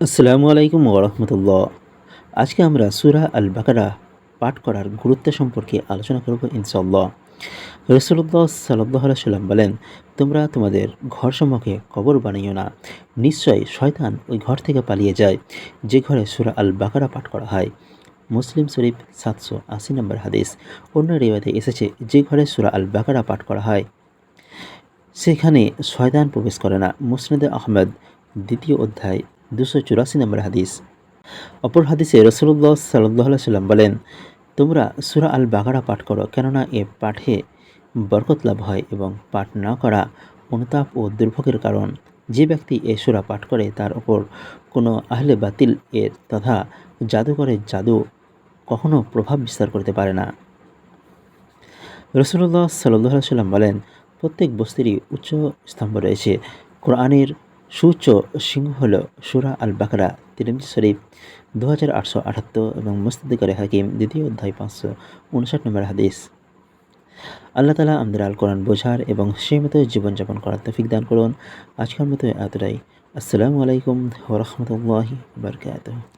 আসসালামু আলাইকুম ওরহমতুল্লাহ। আজকে আমরা সূরা আল বাকারা পাঠ করার গুরুত্ব সম্পর্কে আলোচনা করব ইনশাআল্লাহ। রাসূলুল্লাহ সাল্লাল্লাহু আলাইহি সাল্লাম বলেন, তোমরা তোমাদের ঘর সম্মুখে কবর বানিও না। নিশ্চয়ই শয়তান ওই ঘর থেকে পালিয়ে যায় যে ঘরে সূরা আল বাকারা পাঠ করা হয়। মুসলিম শরীফ 780 নম্বর হাদিস। অন্য রিওয়ায়াতে এসেছে, যে ঘরে সূরা আল বাকারা পাঠ করা হয় সেখানে শয়তান প্রবেশ করে না। মুসনাদে আহমদ দ্বিতীয় অধ্যায় 284 নম্বর হাদিস। অপর হাদিসে রাসূলুল্লাহ সাল্লাল্লাহু আলাইহি সাল্লাম বলেন, তোমরা সূরা আল বাকারা পাঠ করো, কেননা এ পাঠে বরকত লাভ হয় এবং পাঠ না করা অনুতাপ ও দুর্ভোগের কারণ। যে ব্যক্তি এ সূরা পাঠ করে তার ওপর কোনো আহলে বাতিল এর তথা জাদুকরের জাদু কখনো প্রভাব বিস্তার করতে পারে না। রাসূলুল্লাহ সাল্লাল্লাহু আলাইহি সাল্লাম বলেন, প্রত্যেক বস্তিরই উচ্চ স্তম্ভ রয়েছে। কোরআনের সুউচ্চ সিংহ হল সূরা আল বাকারা। তিরমিজি শরীফ 2878 এবং মুস্তাদরিক হাকিম দ্বিতীয় অধ্যায় 559 নম্বর হাদিস। আল্লাহ তাআলা আমাদের আল কোরআন বোঝার এবং সেই মতো জীবনযাপন করার তৌফিক দান করুন। আজকের মতো এতটাই। আসসালামু আলাইকুম ওয়া রাহমাতুল্লাহি ওয়া বারাকাতুহু।